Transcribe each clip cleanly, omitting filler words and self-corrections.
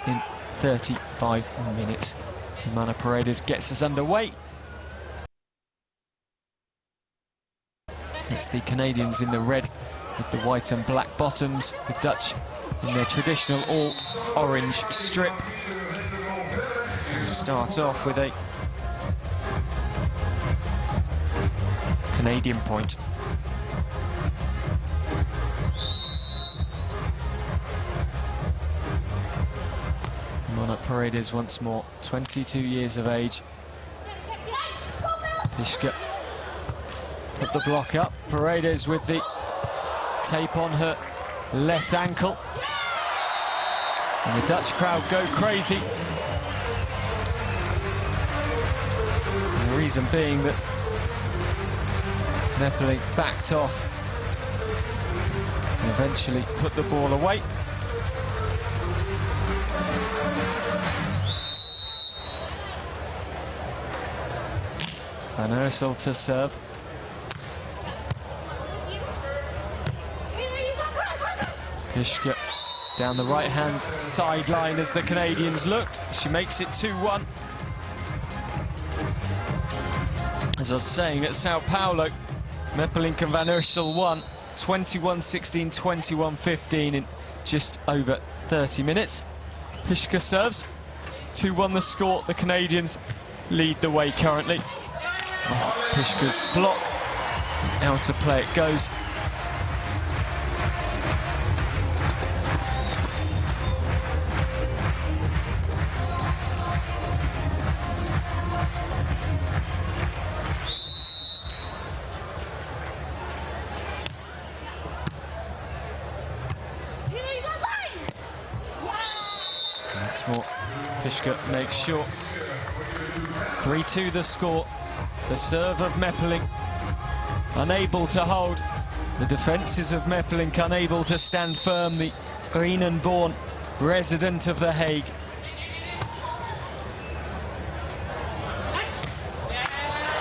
in 35 minutes. Humana Paredes gets us underway. It's the Canadians in the red with the white and black bottoms, the Dutch in their traditional all-orange strip. We'll start off with a Canadian point. Humana Paredes once more, 22 years of age. Pischke put the block up. Paredes with the tape on her left ankle. And the Dutch crowd go crazy. And the reason being that Meppelink backed off and eventually put the ball away. Van Iersel to serve. Pischke down the right-hand sideline as the Canadians looked. She makes it 2-1. As I was saying, at Sao Paulo, Meppelink and Van Iersel won 21-16, 21-15 in just over 30 minutes. Pischke serves. 2-1 the score. The Canadians lead the way currently. Pischke's block. Out of play it goes. Once more, Pischke makes sure. 3-2 the score. The serve of Meppelink unable to hold. The defences of Meppelink unable to stand firm. The Greenenborn resident of The Hague.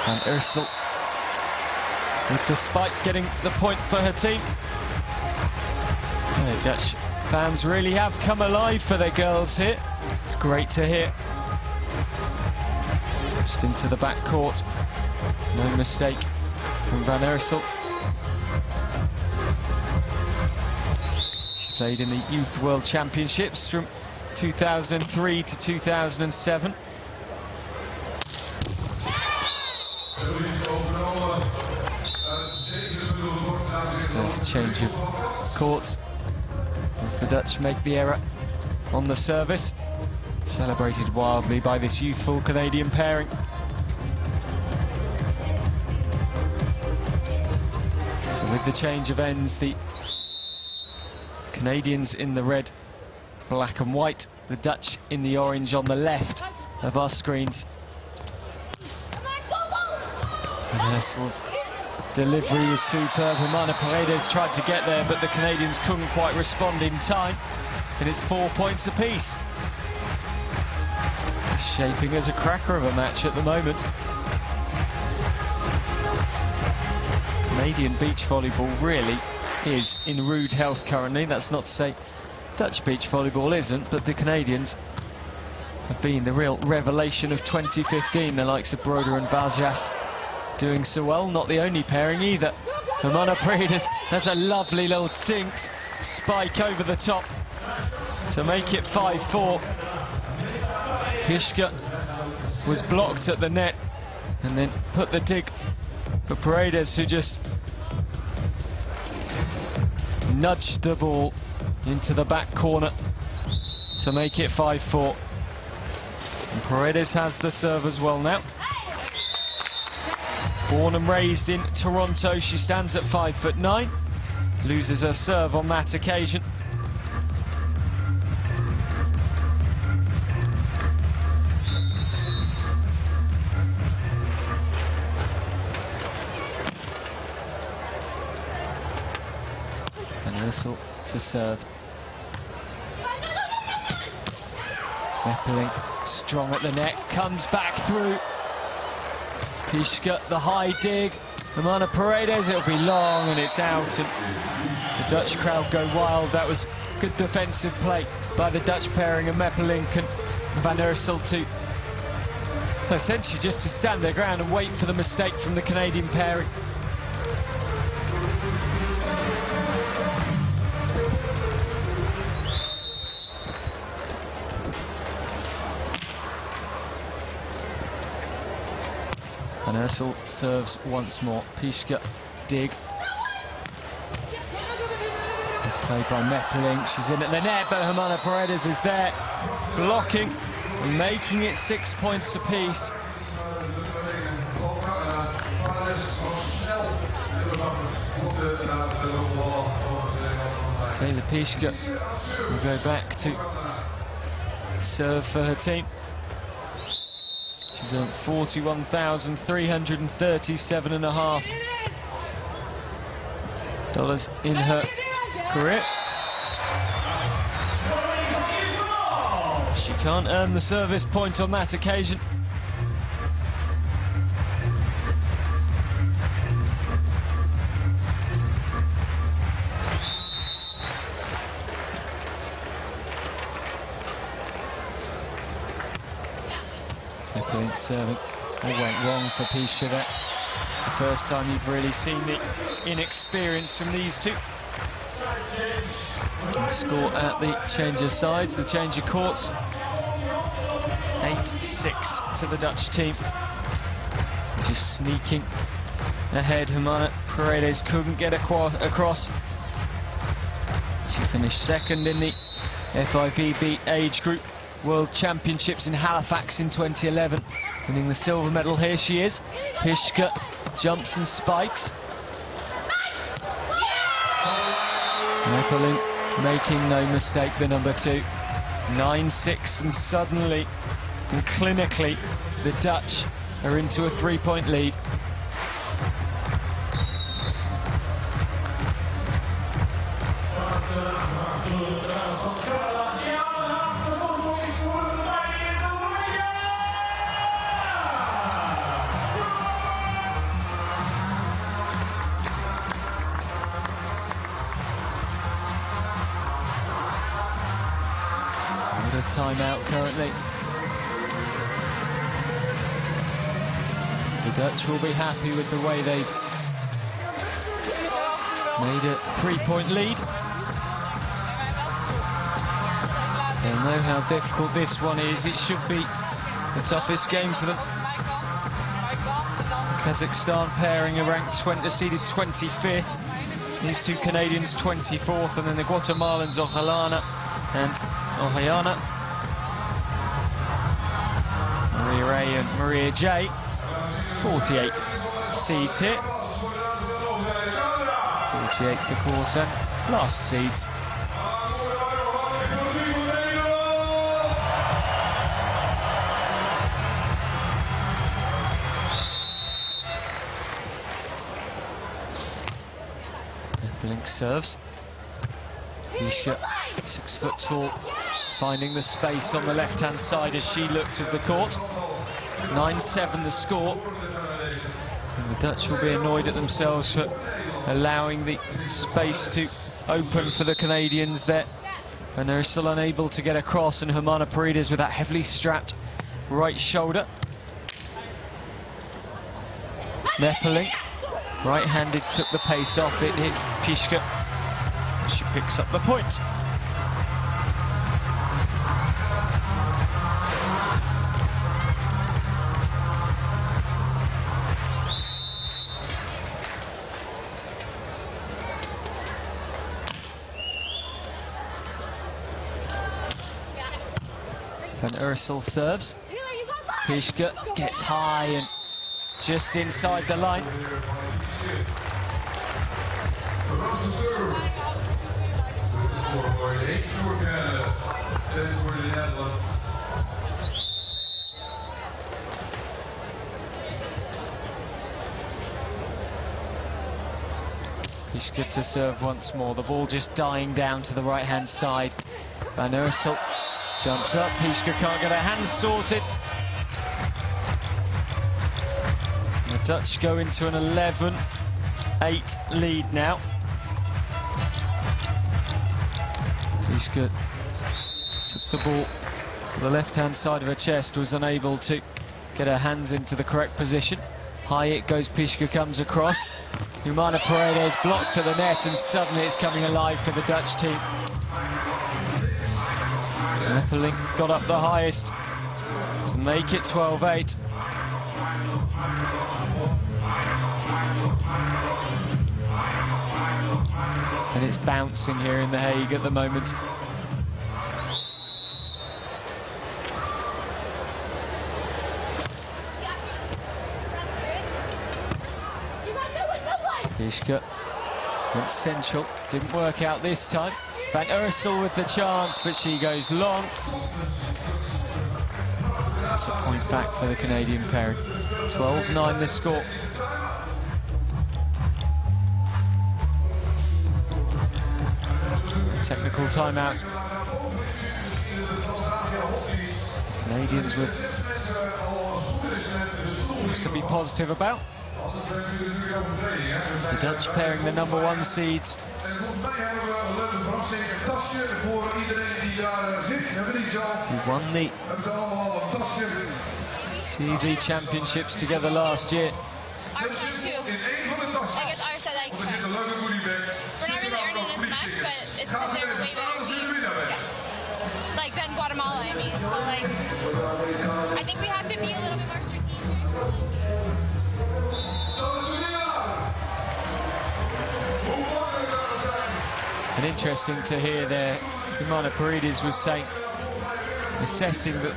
And Iersel with the spike getting the point for her team. The Dutch fans really have come alive for their girls here. It's great to hear. Just into the back court. No mistake from Van Iersel. She played in the Youth World Championships from 2003 to 2007. First change of courts as the Dutch make the error on the service. Celebrated wildly by this youthful Canadian pairing. So with the change of ends, the Canadians in the red, black and white, the Dutch in the orange on the left of our screens. Van Iersel's delivery was superb. Humana Paredes tried to get there, but the Canadians couldn't quite respond in time, and it's 4 points apiece. Shaping as a cracker of a match at the moment. Canadian beach volleyball really is in rude health currently. That's not to say Dutch beach volleyball isn't, but the Canadians have been the real revelation of 2015. The likes of Broder and Valjas doing so well. Not the only pairing either. Humana Paredes, that's a lovely little dinked spike over the top to make it 5-4. Pischke was blocked at the net and then put the dig for Paredes, who just nudged the ball into the back corner to make it 5-4. And Paredes has the serve as well now. Born and raised in Toronto, she stands at 5'9", loses her serve on that occasion. Iersel to serve. Meppelink strong at the net, comes back through. Pischke, the high dig. Humana Paredes, it'll be long and it's out. And The Dutch crowd go wild. That was good defensive play by the Dutch pairing of Meppelink and Van Iersel to essentially just to stand their ground and wait for the mistake from the Canadian pairing. Van Iersel serves once more. Pischke, dig. Played by Meppelink. She's in at the net, but Humana Paredes is there, blocking and making it 6 points apiece. Taylor Pischke will go back to serve for her team. She's earned $41,337.5 in her career. She can't earn the service point on that occasion. Meppelink serving. All went wrong for Pischke there. The first time you've really seen the inexperience from these two. And score at the change of sides, the change of courts. 8-6 to the Dutch team. Just sneaking ahead. Humana Paredes couldn't get across. She finished second in the FIVB age group World Championships in Halifax in 2011, winning the silver medal. Here she is. Pischke jumps and spikes. Meppelink making no mistake, the number 2. 9-6, and suddenly and clinically the Dutch are into a 3-point lead. Timeout currently. The Dutch will be happy with the way they've made a 3-point lead. They'll know how difficult this one is. It should be the toughest game for them. Kazakhstan pairing are ranked seeded 25th. These two Canadians 24th, and then the Guatemalans Ojalana and Ohayana. Maria Ray and Maria J, 48th seeds here. 48th of course, and last seeds. Meppelink serves. Pischke, 6 foot tall, finding the space on the left-hand side as she looked at the court. 9-7 the score. And the Dutch will be annoyed at themselves for allowing the space to open for the Canadians there. And they're still unable to get across, and Humana Paredes with that heavily strapped right shoulder. Meppelink, right-handed, took the pace off. It hits Pischke. She picks up the point. Van Iersel serves. Pischke gets high and just inside the line. Pischke to serve once more. The ball just dying down to the right-hand side. Van Iersel jumps up. Pischke can't get her hands sorted. The Dutch go into an 11-8 lead now. Pischke took the ball to the left-hand side of her chest, was unable to get her hands into the correct position. High it goes, Pischke comes across. Humana Paredes blocked to the net, and suddenly it's coming alive for the Dutch team. Meppelink got up the highest to make it 12-8. And it's bouncing here in The Hague at the moment. Pischke went central, didn't work out this time. Van Iersel with the chance, but she goes long. That's a point back for the Canadian pairing. 12-9 the score. Technical timeout. Canadians with things to be positive about. The Dutch pairing the #1 seeds. We won the TV championships together last year. Iersel too. I guess Iersel, like, we're not really earning this much, but it's because they're way better team. Like, than Guatemala, I mean. So, like, I think we have to be a little bit more strategic. And interesting to hear there, Humana Paredes was saying, assessing that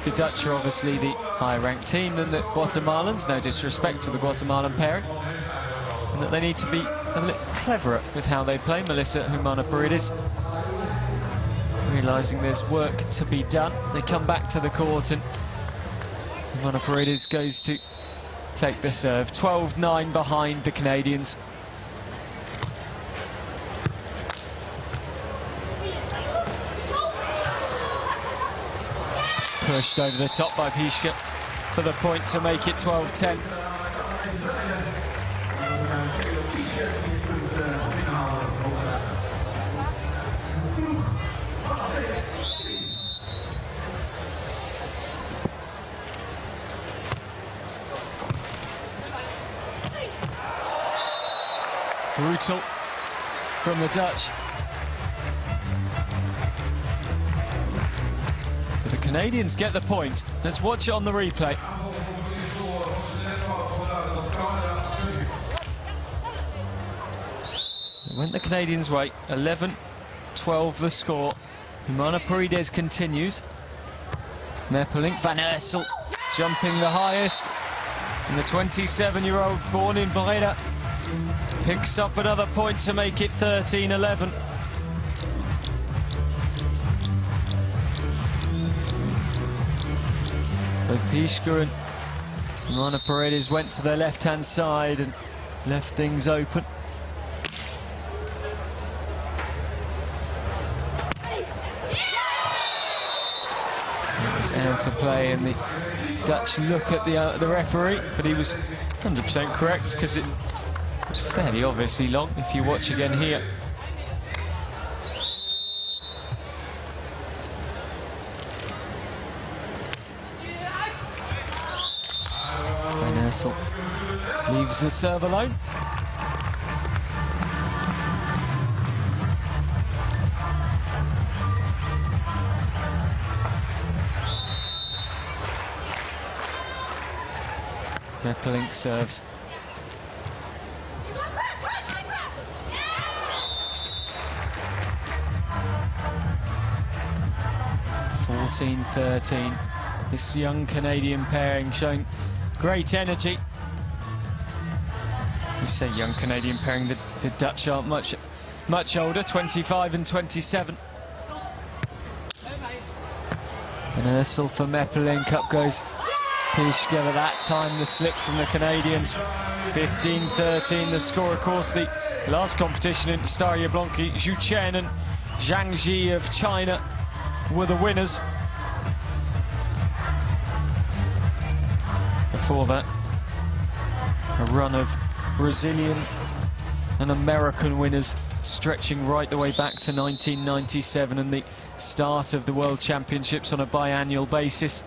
the Dutch are obviously the higher-ranked team than the Guatemalans, no disrespect to the Guatemalan pairing, and that they need to be a little cleverer with how they play. Melissa Humana Paredes, realising there's work to be done. They come back to the court, and Humana Paredes goes to take the serve. 12-9 behind the Canadians. Pushed over the top by Pischke for the point to make it 12-10. Brutal from the Dutch. The Canadians get the point. Let's watch it on the replay. It went the Canadians' way. 11-12 the score. Humana Paredes continues. Meppelink, Van Iersel jumping the highest. And the 27-year-old born in Breda picks up another point to make it 13-11. Both Pischke and Humana Paredes went to their left-hand side and left things open. It was out of play, and the Dutch look at the referee, but he was 100% correct, because it was fairly obviously long if you watch again here. Iersel leaves the serve alone. Meppelink serves. This young Canadian pairing showing great energy. We say young Canadian pairing, the Dutch aren't much older, 25 and 27. And Iersel for Meppelink, up goes Pischke, but that time the slip from the Canadians. 15-13 the score. Of course, the last competition in Staria Blanki, Zhu Chen and Zhang Ji of China were the winners. Before that, a run of Brazilian and American winners. stretching right the way back to 1997 and the start of the World Championships on a biannual basis.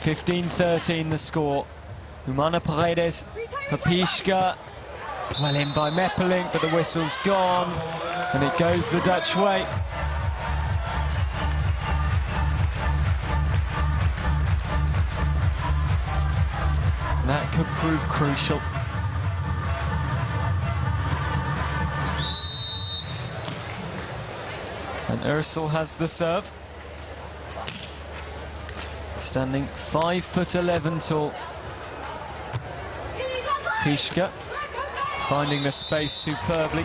15-13 the score. Humana ParedesPischke. Well in by Meppelink, but the whistle's gone, and it goes the Dutch way. And that could prove crucial. And Iersel has the serve. Standing 5'11" tall. Pischke finding the space superbly.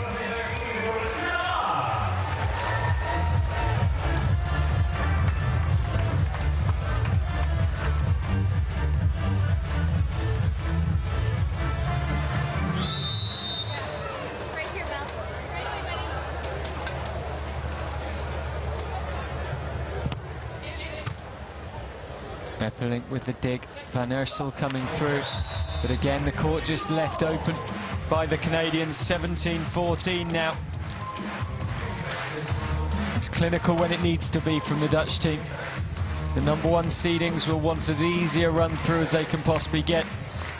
Meppelink with the dig, Van Iersel coming through, but again the court just left open by the Canadians. 17-14 now. It's clinical when it needs to be from the Dutch team. The #1 seedings will want as easy a run through as they can possibly get.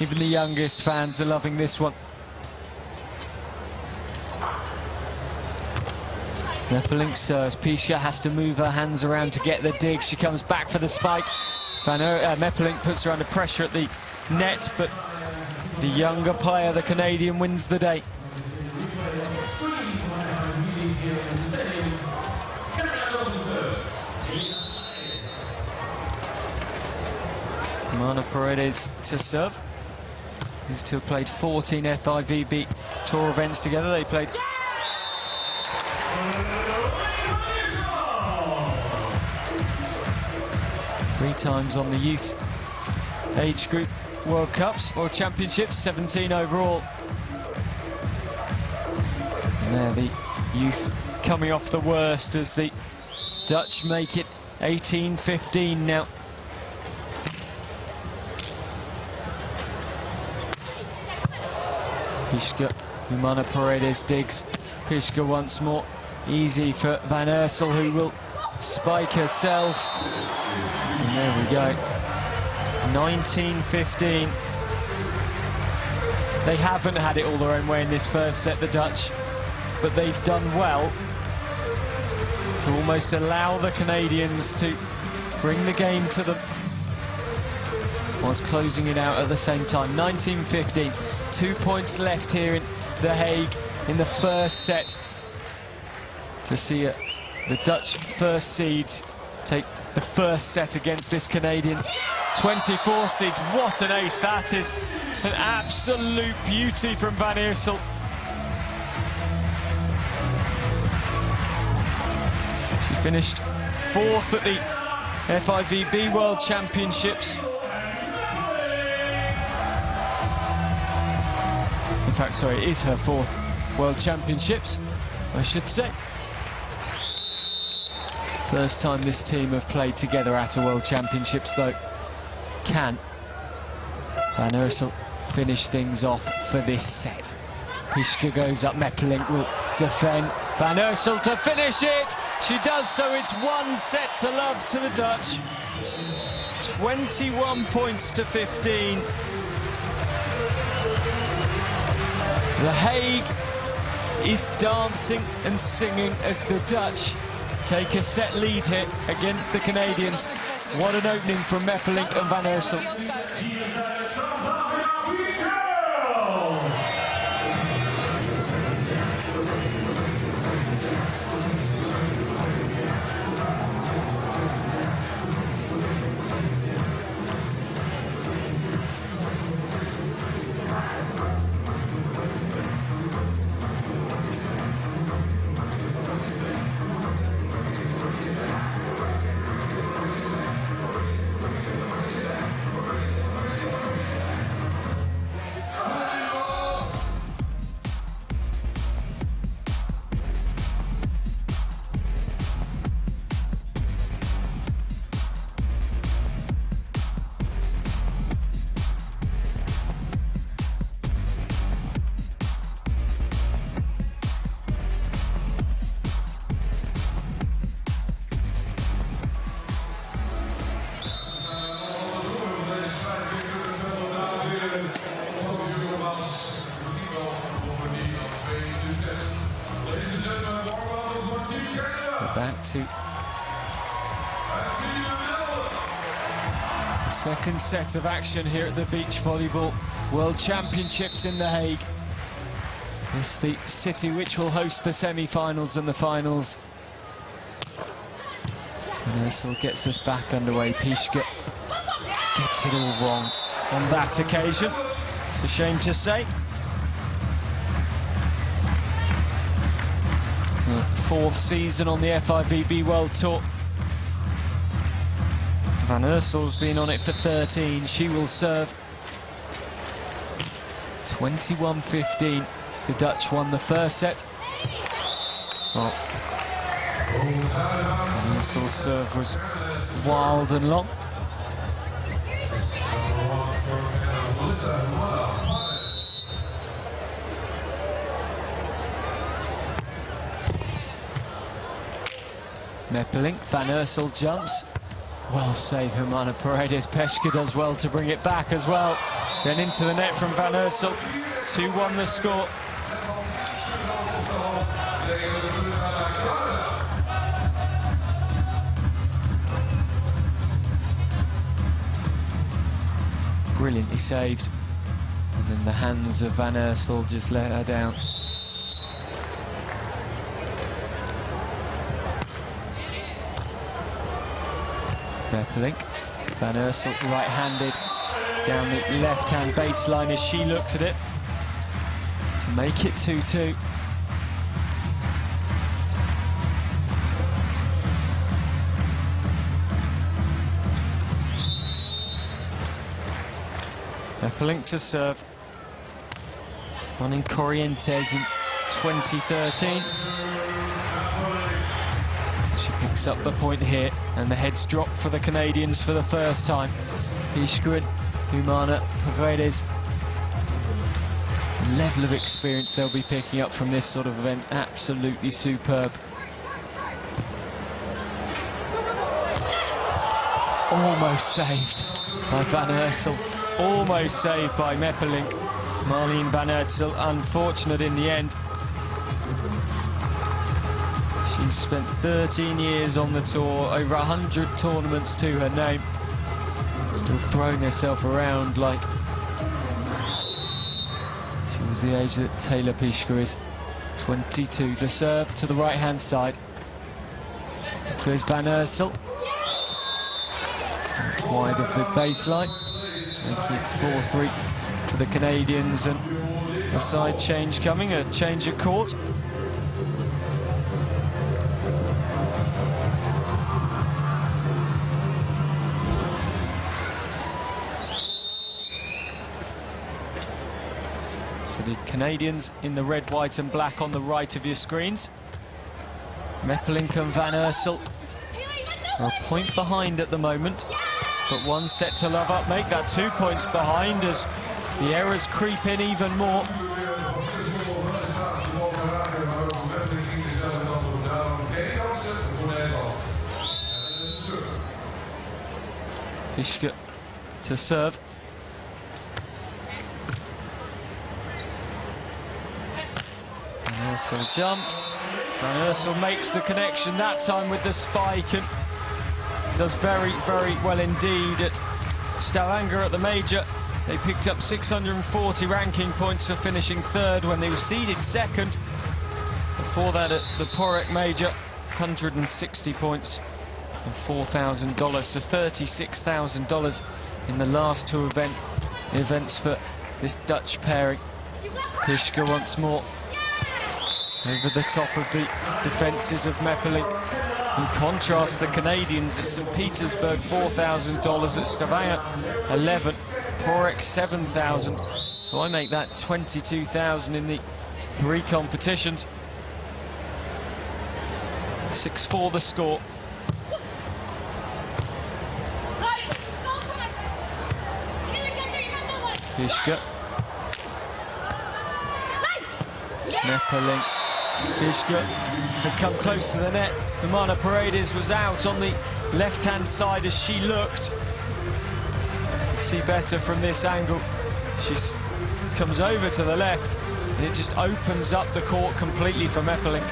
Even the youngest fans are loving this one. Meppelink serves. Pischke has to move her hands around to get the dig. She comes back for the spike. Meppelink puts her under pressure at the net, but the younger player, the Canadian, wins the day. Humana Paredes to serve. These two have played 14 FIVB Tour events together. They played 3 times on the youth age group World Cups, World Championships, 17 overall. And there the youth coming off the worst as the Dutch make it 18-15 now. Pischke, Humana Paredes digs. Pischke once more. Easy for Van Iersel, who will spike herself. And there we go. 19-15. They haven't had it all their own way in this first set, the Dutch, but they've done well to almost allow the Canadians to bring the game to them whilst closing it out at the same time. 19-15. 2 points left here in The Hague in the first set to see the Dutch first seeds take the first set against this Canadian 24 seeds. What an ace that is. An absolute beauty from Van Iersel. She finished 4th at the FIVB World Championships. In fact, sorry, it is her 4th World Championships, I should say. First time this team have played together at a World Championships, though. Can Van Iersel finish things off for this set? Pischke goes up, Meppelink will defend. Van Iersel to finish it! She does so, it's 1 set to love to the Dutch. 21 points to 15. The Hague is dancing and singing as the Dutch take a set lead here against the Canadians. What an opening from Meppelink and Van Iersel. to the second set of action here at the Beach Volleyball World Championships in The Hague. It's the city which will host the semi-finals and the finals. And Iersel gets us back underway. Pischke gets it all wrong on that occasion. It's a shame to say. Fourth season on the FIVB World Tour. Van Iersel's been on it for 13. She will serve. 21-15. The Dutch won the first set. Well, Van Iersel's serve was wild and long. Meppelink, Van Iersel jumps. Well saved, Humana. ParedesPischke does well to bring it back as well. Then into the net from Van Iersel. 2-1 the score. Brilliantly saved. And then the hands of Van Iersel just let her down. Meppelink, Van Iersel right-handed down the left-hand baseline as she looked at it to make it 2-2. Meppelink to serve. One in Corrientes in 2013. She picks up the point here, and the heads drop for the Canadians for the first time. Pischke, Humana, Paredes. The level of experience they'll be picking up from this sort of event, absolutely superb. Almost saved by Van Iersel, almost saved by Meppelink. Marleen Van Iersel, unfortunate in the end. She's spent 13 years on the tour, over 100 tournaments to her name. Still throwing herself around like she was the age that Taylor Pischke is. 22. The serve to the right-hand side. There's Van Iersel. It's wide of the baseline. Making it 4-3 to the Canadians, and a side change coming, a change of court. The Canadians in the red, white and black on the right of your screens. Meppelink and Van Iersel are a point behind at the moment, but one set to love up, make that 2 points behind as the errors creep in even more. Pischke to serve. Van Iersel jumps. Van Iersel makes the connection that time with the spike and does very, very well indeed at Stavanger at the major. They picked up 640 ranking points for finishing third when they were seeded second. Before that at the Porek major, 160 points and $4,000, so $36,000 in the last two events for this Dutch pairing. Pischke once more over the top of the defences of Meppelink. In contrast, the Canadians at St. Petersburg, $4,000, at Stavanger, 11, Porek, 7,000. So I make that 22,000 in the three competitions. 6-4 the score. Pischke. Meppelink. Pischke had come close to the net. Humana Paredes was out on the left-hand side as she looked. See better from this angle. She comes over to the left and it just opens up the court completely for Meppelink.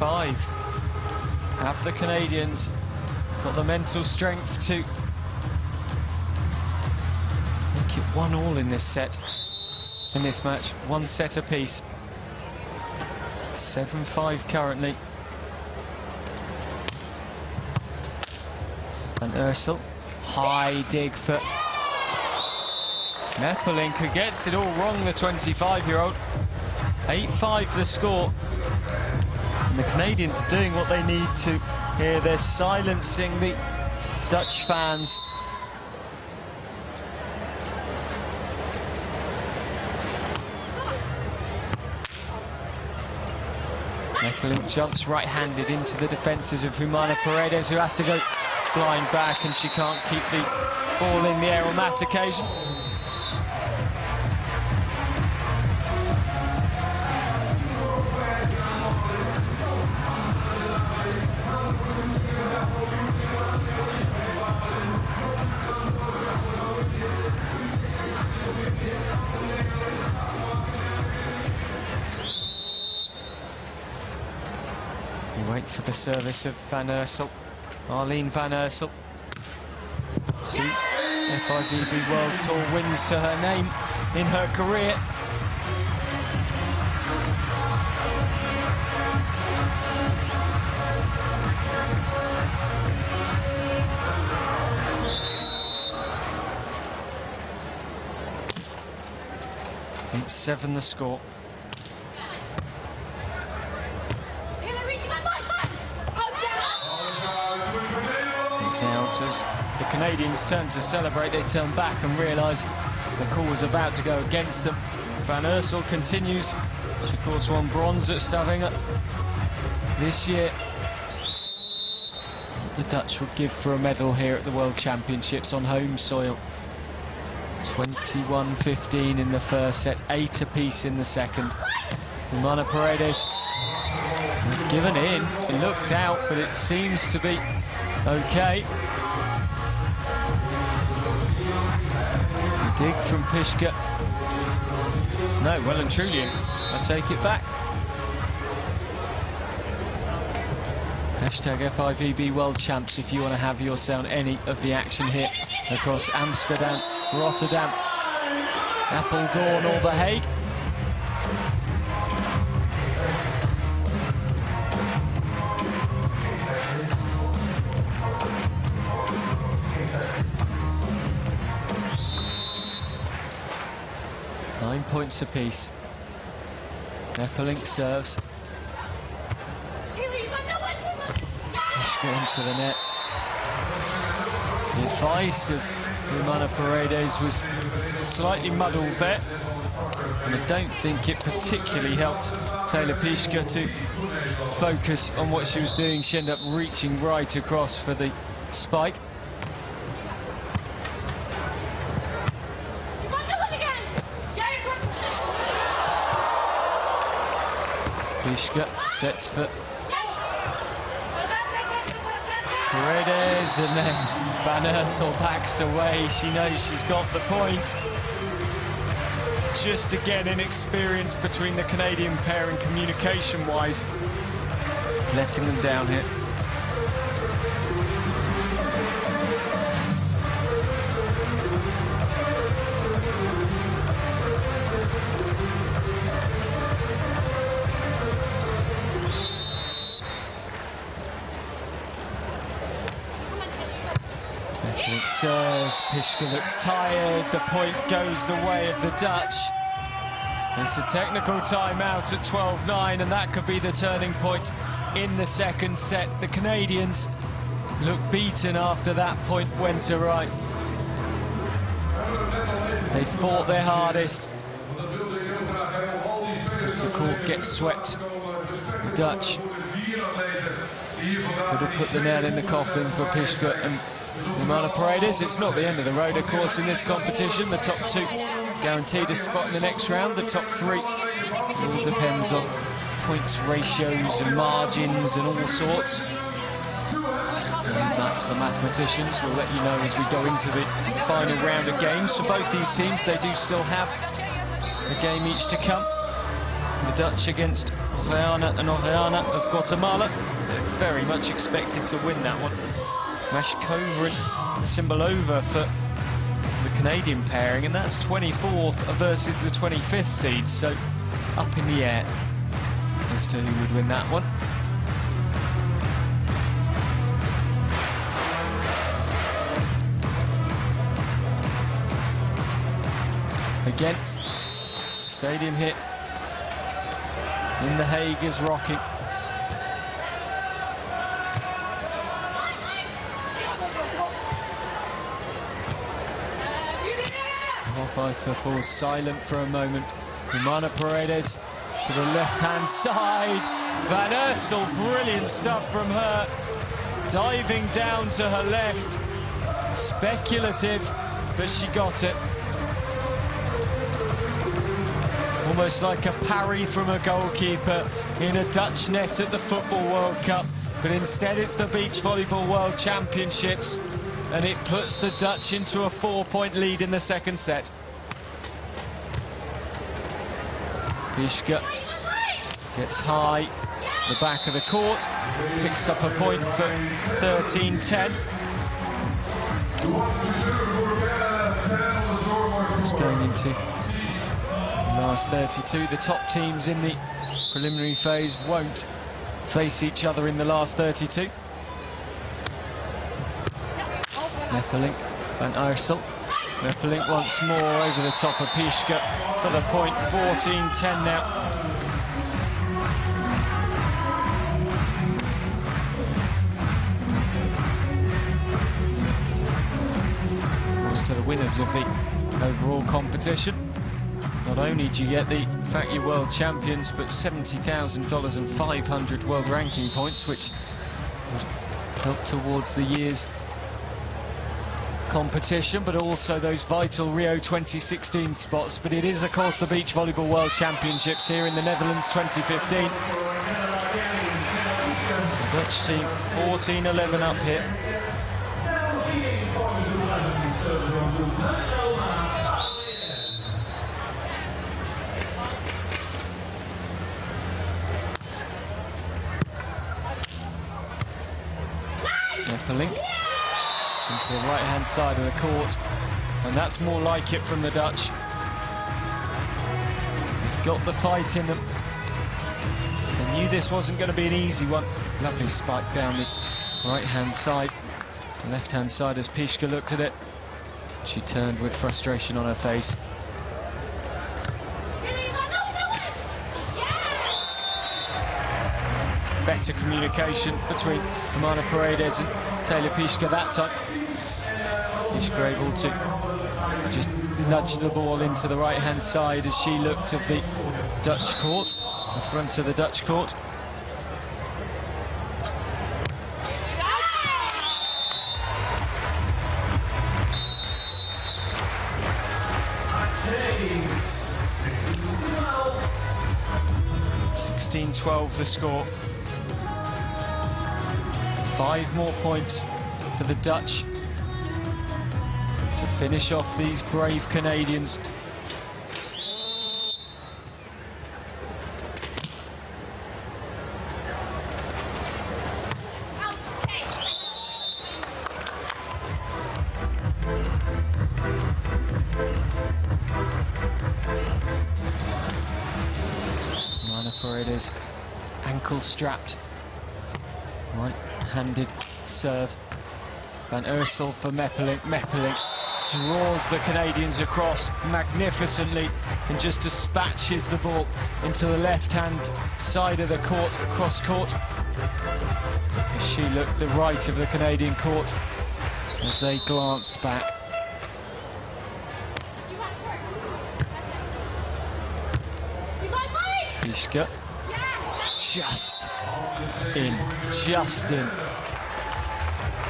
7-5. Have the Canadians got the mental strength to make it 1-1 in this set, in this match? 1 set apiece. 7-5 currently. And Iersel, high dig for Meppelink, who gets it all wrong, the 25-year-old. 8-5 the score. And the Canadians doing what they need to here. They're silencing the Dutch fans. Meppelink jumps right-handed into the defences of Humana Paredes, who has to go flying back, and she can't keep the ball in the air on that occasion. You wait for the service of Van Iersel. Van Iersel. 2 FIVB World Tour wins to her name in her career. It's 7 the score. Out as the Canadians turn to celebrate, they turn back and realise the call was about to go against them. Van Iersel continues. She, of course, won bronze at Stavanger this year. The Dutch would give for a medal here at the World Championships on home soil. 21-15 in the first set, 8 apiece in the second. Humana Paredes has given in. It looked out, but it seems to be okay. The dig from Pischke. No, well and truly, I take it back. Hashtag FIVB World Champs if you want to have yourself any of the action here across Amsterdam, Rotterdam, Apeldoorn or The Hague. Nine points apiece. Meppelink serves. Pischke into the net. The advice of Humana Paredes was slightly muddled there, and I don't think it particularly helped Taylor Pischke to focus on what she was doing. She ended up reaching right across for the spike. Pischke sets for Paredes, and then Van Iersel backs away. She knows she's got the point. Just again, inexperience between the Canadian pair and communication-wise, letting them down here. It serves, Pischke looks tired, the point goes the way of the Dutch. It's a technical timeout at 12-9, and that could be the turning point in the second set. The Canadians look beaten after that point went awry. They fought their hardest. As the court gets swept, the Dutch would have put the nail in the coffin for Pischke and Humana Paredes. It's not the end of the road, of course, in this competition. The top 2 guaranteed a spot in the next round. The top 3 all depends on points ratios and margins and all sorts. Leave that to the mathematicians. We'll let you know as we go into the final round of games. For both these teams, they do still have a game each to come. The Dutch against Orellana of Guatemala. They're very much expected to win that one. Mashkova and Cymbalova for the Canadian pairing, and that's 24th versus the 25th seed, so up in the air as to who would win that one. Again, stadium here in The Hague is rocking. Half falls silent for a moment. Humana Paredes to the left-hand side. Van Iersel, brilliant stuff from her. Diving down to her left. Speculative, but she got it. Almost like a parry from a goalkeeper in a Dutch net at the Football World Cup. But instead it's the Beach Volleyball World Championships, and it puts the Dutch into a 4-point lead in the second set. Pischke gets high, the back of the court, picks up a point for 13-10. It's going into the last 32. The top teams in the preliminary phase won't face each other in the last 32. Meppelink, Van Iersel. Meppelink once more over the top of Pischke for the point. 14-10 now. To the winners of the overall competition. Not only do you get the fact you're world champions, but $70,000 and 500 world ranking points, which would help towards the year's competition, but also those vital Rio 2016 spots. But it is, of course, the Beach Volleyball World Championships here in the Netherlands 2015. The Dutch team 14-11 up here. Meppelink into the right-hand side of the court, and that's more like it from the Dutch. They've got the fight in them. They knew this wasn't going to be an easy one. Lovely spike down the right-hand side. The left-hand side as Pischke looked at it. She turned with frustration on her face. Better communication between Humana Paredes and Taylor Pischke that time. Pischke able to just nudge the ball into the right-hand side as she looked at the Dutch court, the front of the Dutch court. $16-12 the score. 5 more points for the Dutch to finish off these brave Canadians. Humana Paredes ankle strapped. Right-handed serve. Van Iersel for Meppelink. Meppelink draws the Canadians across magnificently and just dispatches the ball into the left-hand side of the court, cross court. As she looked the right of the Canadian court as they glanced back. Pischke. Just in.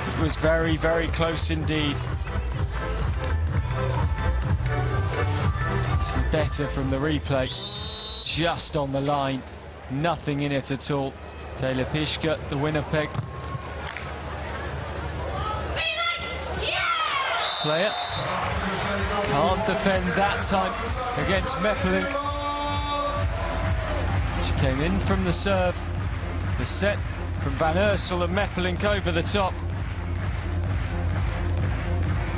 It was very, very close indeed. Some better from the replay. Just on the line. Nothing in it at all. Taylor Pischke, the winner peg. Player. Can't defend that time against Meppelink. She Came in from the serve. The set from Van Iersel and Meppelink over the top.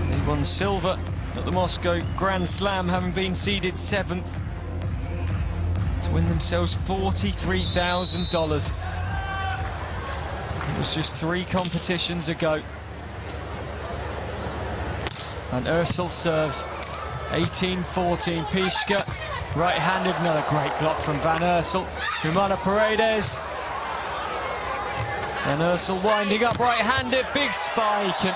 They won silver at the Moscow Grand Slam, having been seeded 7th, to win themselves $43,000. It was just 3 competitions ago. And Iersel serves 18-14. Pischke, right-handed, another great block from Van Iersel. Humana Paredes. And Iersel winding up right-handed, big spike. And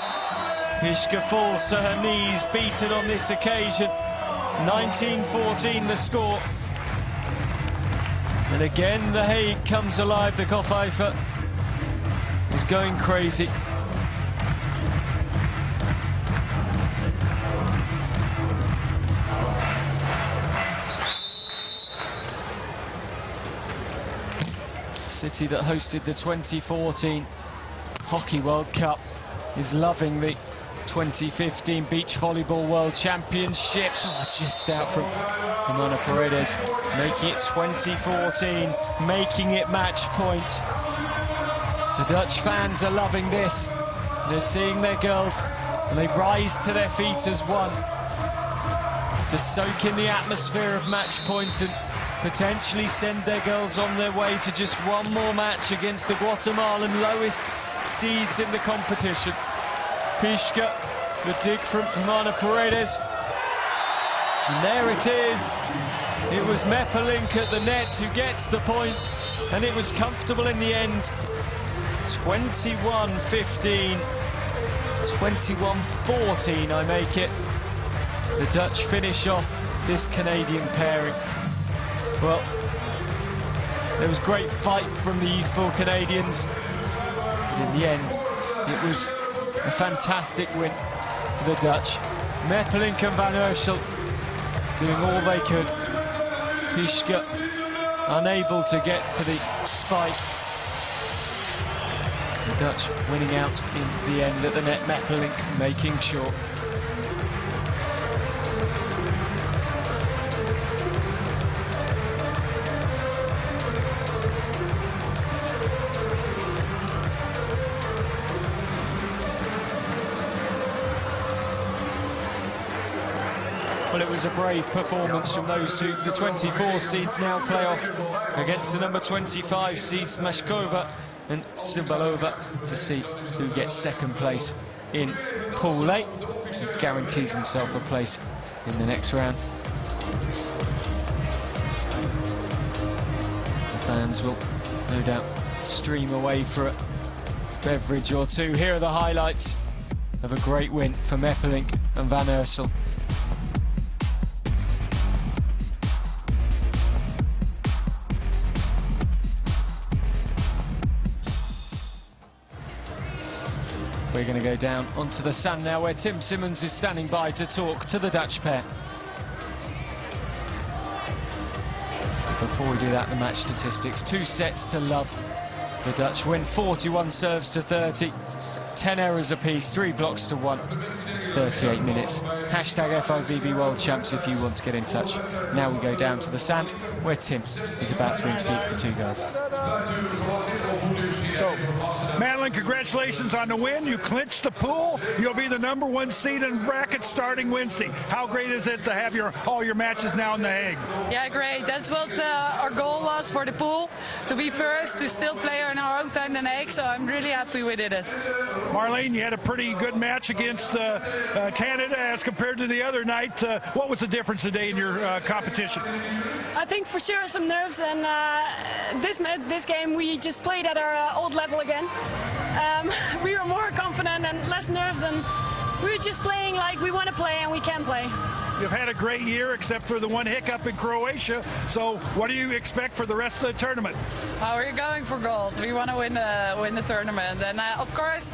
Pischke falls to her knees, beaten on this occasion. 19-14 the score. And again the Hague comes alive. The Kochhaifer is going crazy. City that hosted the 2014 Hockey World Cup is loving the 2015 Beach Volleyball World Championships. Oh, just out from Humana Paredes, making it 2014, making it match point. The Dutch fans are loving this. They're seeing their girls, and they rise to their feet as one to soak in the atmosphere of match point and potentially send their girls on their way to just one more match against the Guatemalan lowest seeds in the competition. Pischke, the dig from Humana Paredes. And there it is. It was Meppelink at the net who gets the point, and it was comfortable in the end. 21-15, 21-14 I make it. The Dutch finish off this Canadian pairing. Well, there was great fight from the youthful Canadians. In the end, it was a fantastic win for the Dutch. Meppelink and Van Iersel doing all they could. Pischke unable to get to the spike. The Dutch winning out in the end at the net. Meppelink making sure. Well, it was a brave performance from those two. The 24 seeds now play off against the number 25 seeds, Mashkova and Simbalova, to see who gets second place in Pool A and guarantees himself a place in the next round. The fans will no doubt stream away for a beverage or two. Here are the highlights of a great win for Meppelink and Van Iersel. We're going to go down onto the sand now, where Tim Simmons is standing by to talk to the Dutch pair. Before we do that, the match statistics. 2 sets to love. The Dutch win 41 serves to 30. 10 errors apiece, 3 blocks to 1. 38 minutes. Hashtag FIVB World Champs if you want to get in touch. Now we go down to the sand, where Tim is about to interview the 2 girls. Madeline, congratulations on the win. You clinched the pool. You'll be the #1 seed in bracket starting Wednesday. How great is it to have all your matches now in The Hague? Yeah, great. That's what our goal was for the pool, to be first, to still play in our own time in The Hague, so I'm really happy we did it. Marlene, you had a pretty good match against Canada as compared to the other night. What was the difference today in your competition? I think for sure some nerves, and this game we just played at our old level again. We were more confident and less nerves, and we were just playing like we want to play and we can play. You've had a great year except for the one hiccup in Croatia, so what do you expect for the rest of the tournament? We're going for gold. We want to win the tournament, and of course,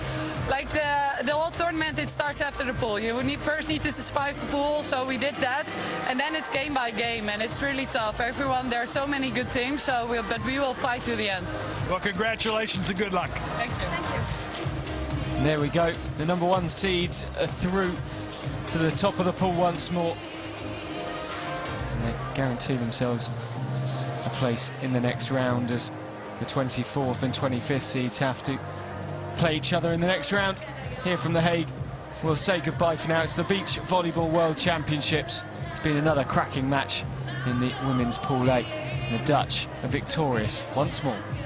like the whole tournament, it starts after the pool. You first need to survive the pool, so we did that, and then it's game by game, and it's really tough. There are so many good teams, but we will fight to the end. Well, congratulations and good luck. Thank you. Thank you. And there we go. The #1 seeds are through to the top of the pool once more. And they guarantee themselves a place place in the next round, as the 24th and 25th seeds have to play each other in the next round. Here from The Hague, we'll say goodbye for now. It's the Beach Volleyball World Championships. It's been another cracking match in the women's Pool A. And the Dutch are victorious once more.